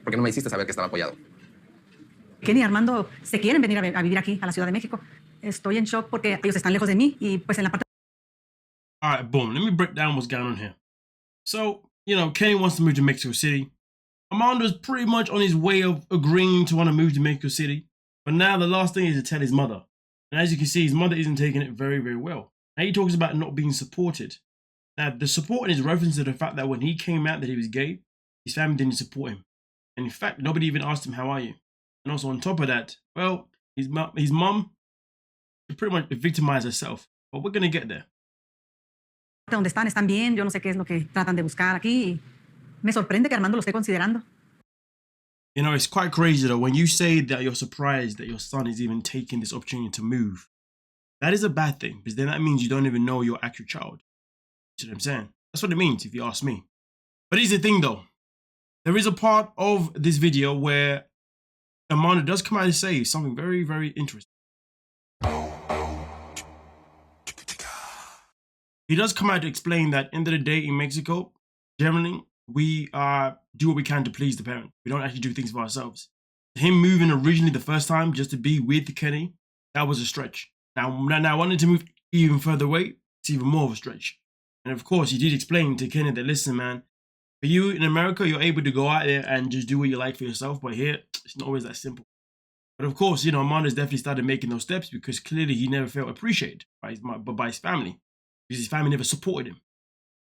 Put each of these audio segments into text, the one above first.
¿Por qué no me hiciste saber que estaba apoyado? Kenny y Armando se quieren venir a vivir aquí, a la Ciudad de México. Estoy en shock porque ellos están lejos de mí y pues en la parte... All right, boom. Let me break down what's going on here. So, you know, Kenny wants to move to Mexico City. Armando's pretty much on his way of agreeing to want to move to Mexico City. But now the last thing is to tell his mother. And as you can see, his mother isn't taking it very, very well. Now he talks about not being supported. Now, the support is reference to the fact that when he came out that he was gay, his family didn't support him. And in fact, nobody even asked him, how are you? And also on top of that, well, his mom pretty much victimized herself. But we're going to get there. Donde están bien, yo no sé qué es lo que tratan de buscar aquí y me sorprende que Armando lo esté considerando. You know, it's quite crazy though, when you say that you're surprised that your son is even taking this opportunity to move. That is a bad thing, because then that means you don't even know your actual child. You see what I'm saying? That's what it means, if you ask me. But here's the thing though. There is a part of this video where Armando does come out and say something very, very interesting. He does come out to explain that end of the day in Mexico, generally, we do what we can to please the parent. We don't actually do things for ourselves. Him moving originally the first time just to be with Kenny, that was a stretch. Now wanting to move even further away, it's even more of a stretch. And of course, he did explain to Kenny that, listen, man, for you in America, you're able to go out there and just do what you like for yourself. But here, it's not always that simple. But of course, you know, Armando's definitely started making those steps because clearly he never felt appreciated by his family. Because his family never supported him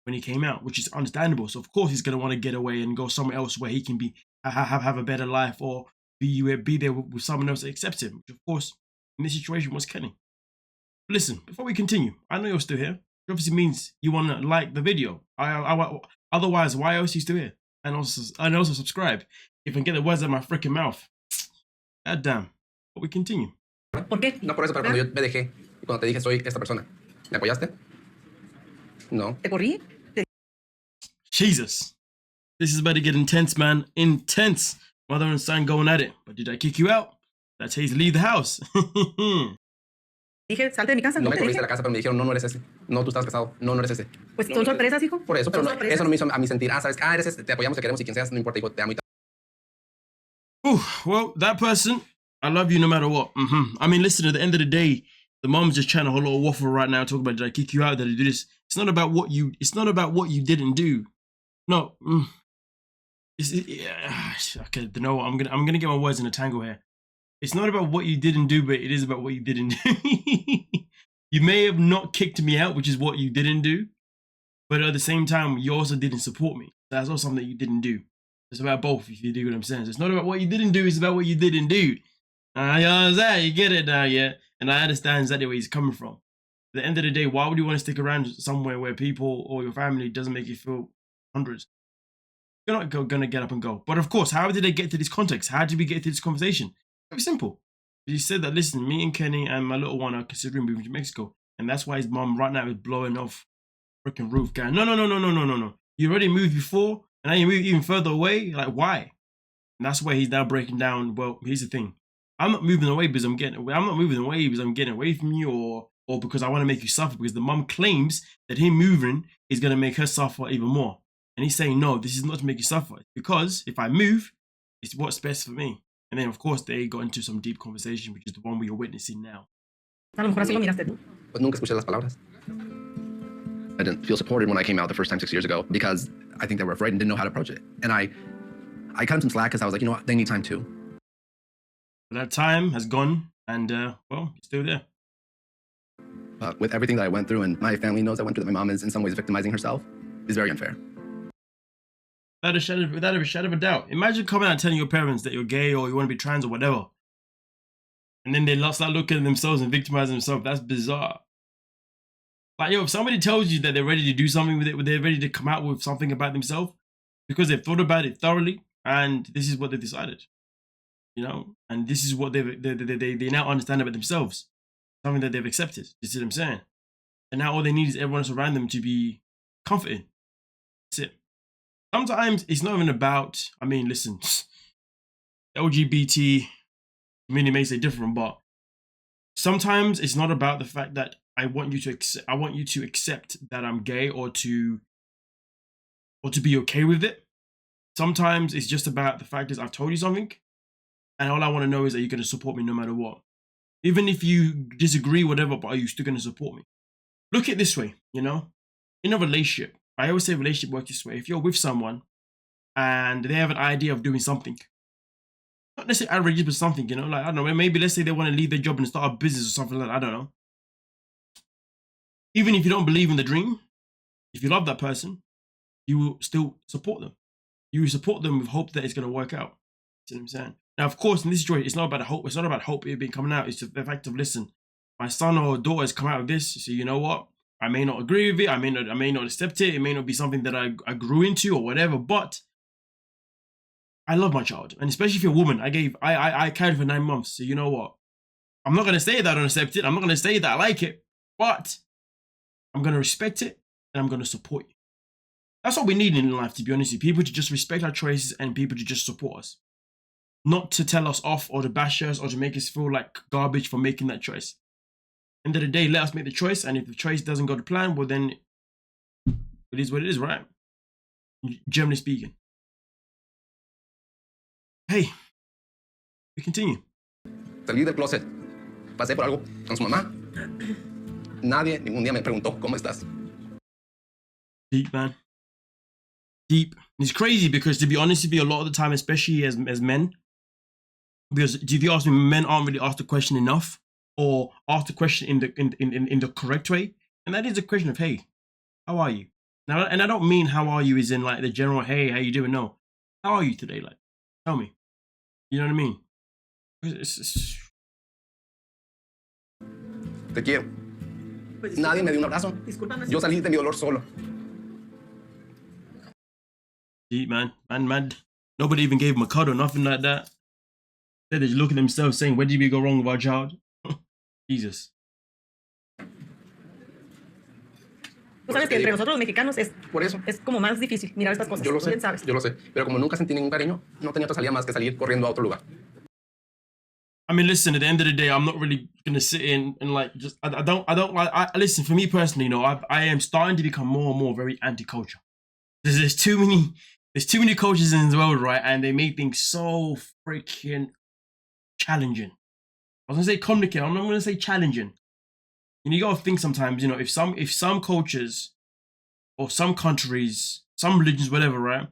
when he came out, which is understandable. So of course he's going to want to get away and go somewhere else where he can be have a better life or be there with someone else that accepts him, which of course in this situation was Kenny. But listen, before we continue, I know you're still here. It obviously means you want to like the video. Otherwise, why else are you still here? And also subscribe if I can get the words out of my freaking mouth. God damn. But we continue. ¿Por qué? No por eso, pero cuando yo me dejé y cuando te dije soy esta persona, ¿me apoyaste? No. ¿Te corrí? Jesus. This is about to get intense, man. Intense. Mother and son going at it. But did I kick you out? Did I tell you to leave the house? Dije, salte de mi casa. No me te corriste dije. de la casa, pero me dijeron, no, no eres ese. No, tú estabas casado. No, no eres ese. Pues son sorpresas, hijo. Por eso, pero Son no, sorpresas. eso no me hizo a mí sentir, sabes, eres ese, te apoyamos, te queremos y quien seas, no importa, hijo, te amo y te Well, that person, I love you no matter what. I mean, listen, at the end of the day, the mom's just trying a whole lot of waffle right now, talking about, did I kick you out? Did I do this? It's not about what you didn't do. No. Okay, you know what? I'm gonna get my words in a tangle here. It's not about what you didn't do, but it is about what you didn't do. You may have not kicked me out, which is what you didn't do, but at the same time, you also didn't support me. That's also something that you didn't do. It's about both, if you do what I'm saying. So it's not about what you didn't do, it's about what you didn't do. You understand? You get it now, yeah? And I understand exactly where he's coming from. At the end of the day, why would you want to stick around somewhere where people or your family doesn't make you feel hundreds? You're not going to get up and go. But of course, how did they get to this context? How did we get to this conversation? Very simple. He said that, listen, me and Kenny and my little one are considering moving to Mexico. And that's why his mom right now is blowing off freaking roof going, no. You already moved before, and now you move even further away? Like, why? And that's why he's now breaking down, well, here's the thing. I'm not moving away because I'm getting away from you or because I want to make you suffer, because the mom claims that him moving is going to make her suffer even more. And he's saying, no, this is not to make you suffer. Because if I move, it's what's best for me. And then, of course, they got into some deep conversation, which is the one we are witnessing now. A lo mejor así lo miraste tú. Pues nunca escuché las palabras. I didn't feel supported when I came out the first time 6 years ago because I think they were afraid and didn't know how to approach it. And I cut them some slack because I was like, you know what, they need time too. But that time has gone, and well, it's still there. But with everything that I went through, and my family knows I went through, that my mom is in some ways victimizing herself, is very unfair. Without a shadow of a doubt. Imagine coming out and telling your parents that you're gay or you want to be trans or whatever. And then they start looking at themselves and victimizing themselves. That's bizarre. Like, yo, if somebody tells you that they're ready to do something with it, they're ready to come out with something about themselves because they've thought about it thoroughly and this is what they decided. You know, and this is what they now understand about themselves. Something that they've accepted. You see what I'm saying? And now all they need is everyone else around them to be comforted. That's it. Sometimes it's not even about, I mean, listen, LGBT community may say different, but sometimes it's not about the fact that I want you to accept that I'm gay or to be okay with it. sometimes it's just about the fact is I've told you something, and all I want to know is that you're going to support me no matter what. Even if you disagree, whatever, but are you still going to support me? Look at it this way, you know? In a relationship, I always say relationship works this way. If you're with someone and they have an idea of doing something, not necessarily outrageous, but something, you know? Like, I don't know, maybe let's say they want to leave their job and start a business or something like that, I don't know. Even if you don't believe in the dream, if you love that person, you will still support them. You will support them with hope that it's going to work out. You know what I'm saying? Now, of course, in this story, it's not about hope. It's not about hope it being coming out. It's just the fact of, listen, my son or daughter has come out of this. So you know what? I may not agree with it. I may not accept it. It may not be something that I grew into or whatever. But I love my child, and especially if you're a woman. I carried for 9 months. So you know what? I'm not going to say that I don't accept it. I'm not going to say that I like it, but I'm going to respect it and I'm going to support you. That's what we need in life, to be honest with you. People to just respect our choices and people to just support us. Not to tell us off or to bash us or to make us feel like garbage for making that choice. End of the day, let us make the choice, and if the choice doesn't go to plan, well then it is what it is, right? Generally speaking. Hey, we continue. Salí del closet. Pasé por algo con su mamá. Nadie ningún día me preguntó cómo estás. Deep, man. Deep. And it's crazy because, to be honest with you, a lot of the time, especially as men, because if you ask me, men aren't really asked the question enough, or asked the question in the correct way, and that is a question of, hey, how are you? Now, and I don't mean how are you is in like the general, hey, how you doing? No, how are you today? Like, tell me. You know what I mean? Te quiero. Pues, Nadie me dio un abrazo. Discúlpame. Yo salí de mi dolor solo. Deep, man. Man. Nobody even gave him a cuddle, nothing like that. They just look at themselves saying, where did we go wrong with our child? Jesus. Tú sabes que entre nosotros los mexicanos Por eso. es como más difícil mirar estas cosas. Yo lo sé, Bien sabes. yo lo sé. Pero como nunca sentí ningún cariño, no tenía otra salida más que salir corriendo a otro lugar. I mean, listen, at the end of the day, I'm not really going to sit in and like, just, I don't like, listen, for me personally, you know, I am starting to become more and more very anti-culture. There's too many cultures in the world, right? And they make things so freaking challenging. I was gonna say complicated. I'm not gonna say challenging. And you gotta think sometimes, you know, if some cultures or some countries, some religions, whatever, right?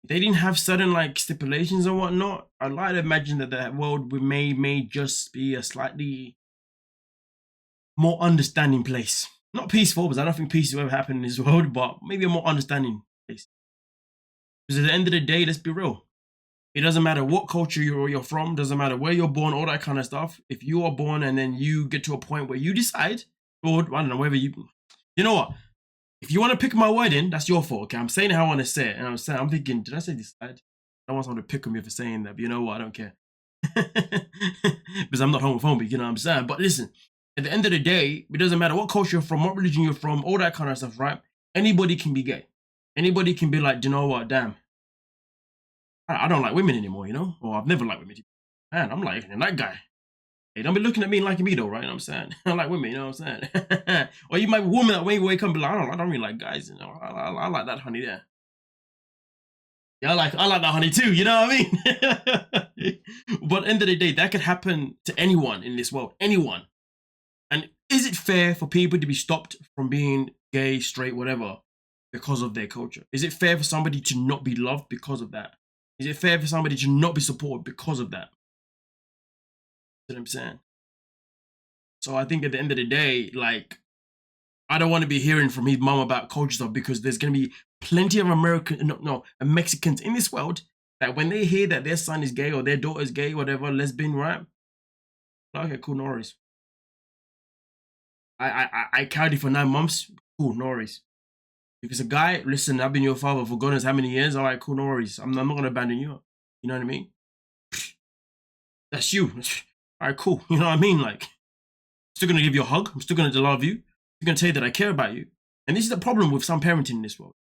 They didn't have certain like stipulations and whatnot. I'd like to imagine that the world may just be a slightly more understanding place. Not peaceful, because I don't think peace will ever happen in this world, but maybe a more understanding place. Because at the end of the day, let's be real. It doesn't matter what culture you're from, doesn't matter where you're born, all that kind of stuff. If you are born and then you get to a point where you decide, or I don't know, whether you know what? If you want to pick my word in, that's your fault, okay? I'm saying how I want to say it. And I'm thinking, did I say decide? I don't want someone to pick on me for saying that, but you know what? I don't care. Because I'm not homophobic, you know what I'm saying? But listen, at the end of the day, it doesn't matter what culture you're from, what religion you're from, all that kind of stuff, right? Anybody can be gay. Anybody can be like, do you know what? Damn. I don't like women anymore, you know? Or I've never liked women. Man, I'm like that guy. Hey, don't be looking at me and liking me though, right? You know what I'm saying? I like women, you know what I'm saying? Or you might be a woman that way wake up and be like, I don't really like guys, you know? I like that honey there. Yeah, I like that honey too, you know what I mean? But at the end of the day, that could happen to anyone in this world. Anyone. And is it fair for people to be stopped from being gay, straight, whatever, because of their culture? Is it fair for somebody to not be loved because of that? Is it fair for somebody to not be supported because of that? You know what I'm saying? So I think at the end of the day, like, I don't want to be hearing from his mom about culture stuff, because there's going to be plenty of Mexicans in this world that when they hear that their son is gay or their daughter is gay, whatever, lesbian, right? Okay, cool, no worries. I carried it for 9 months. Cool, no worries. If it's a guy, listen, I've been your father for God knows how many years. All right, cool, no worries. I'm not going to abandon you. You know what I mean? That's you. All right, cool. You know what I mean? Like, I'm still going to give you a hug. I'm still going to love you. I'm going to tell you that I care about you. And this is the problem with some parenting in this world.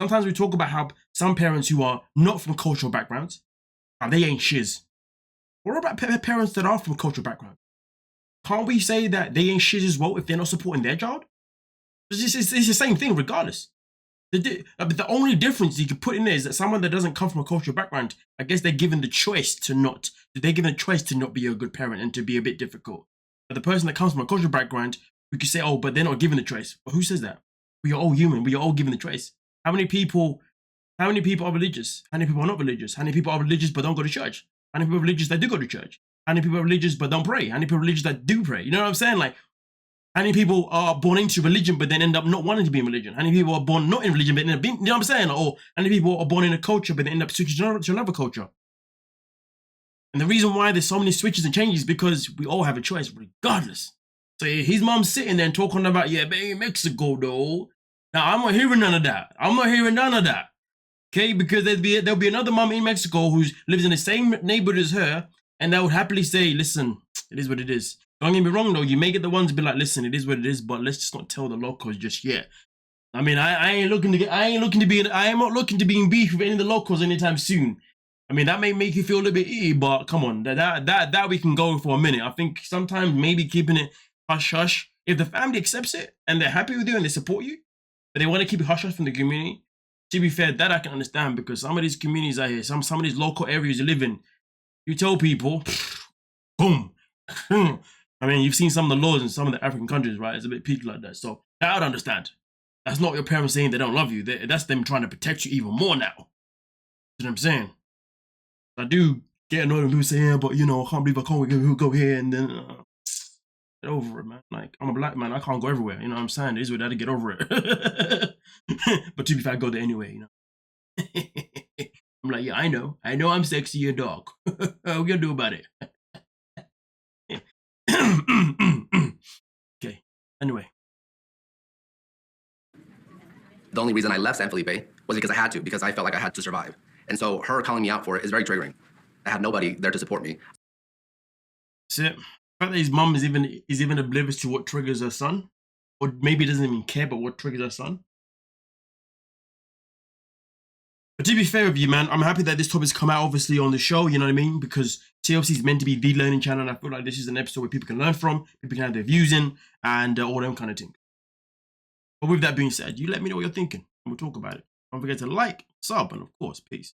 Sometimes we talk about how some parents who are not from cultural backgrounds, they ain't shiz. What about parents that are from cultural backgrounds? Can't we say that they ain't shiz as well if they're not supporting their child? It's the same thing regardless. The only difference you could put in there is that someone that doesn't come from a cultural background, I guess they're given the choice to not. They're given a choice to not be a good parent and to be a bit difficult. But the person that comes from a cultural background, we could say, oh, but they're not given the choice. But who says that? We are all human. We are all given the choice. How many people are religious? How many people are not religious? How many people are religious but don't go to church? How many people are religious that do go to church? How many people are religious but don't pray? How many people are religious that do pray? You know what I'm saying? Like, how many people are born into religion but then end up not wanting to be in religion? How many people are born not in religion but end up being, you know what I'm saying? Or how many people are born in a culture but then end up switching to another culture? And the reason why there's so many switches and changes is because we all have a choice regardless. So his mom's sitting there and talking about, yeah, baby, Mexico though. Now, I'm not hearing none of that. I'm not hearing none of that. Okay, because there'll be another mom in Mexico who lives in the same neighborhood as her, and they would happily say, listen, it is what it is. Don't get me wrong though, you may get the ones to be like, listen, it is what it is, but let's just not tell the locals just yet. I mean, I am not looking to be in beef with any of the locals anytime soon. I mean, that may make you feel a little bit icky, but come on, that we can go for a minute. I think sometimes maybe keeping it hush hush. If the family accepts it and they're happy with you and they support you, but they want to keep it hush hush from the community, to be fair, that I can understand, because some of these communities out here, some of these local areas you live in, you tell people, boom. I mean, you've seen some of the laws in some of the African countries, right? It's a bit peaked like that. So that I would understand. That's not your parents saying they don't love you. That's them trying to protect you even more now. You know what I'm saying? I do get annoyed when people say, yeah, but you know, I can't believe I can't go here and then get over it, man. Like, I'm a black man, I can't go everywhere. You know what I'm saying? It is what I had to get over it. But to be fair, I go there anyway, you know. I'm like, yeah, I know I'm sexy, your dog. What are we gonna do about it? Okay, anyway. The only reason I left San Felipe was because I had to, because I felt like I had to survive. And so her calling me out for it is very triggering. I had nobody there to support me. That's it. The fact that his mum is even oblivious to what triggers her son, or maybe doesn't even care about what triggers her son. But to be fair with you, man, I'm happy that this topic's come out obviously on the show, you know what I mean? Because TLC is meant to be the learning channel, and I feel like this is an episode where people can learn from, people can have their views in, and all them kind of things. But with that being said, you let me know what you're thinking, and we'll talk about it. Don't forget to like, sub, and of course, peace.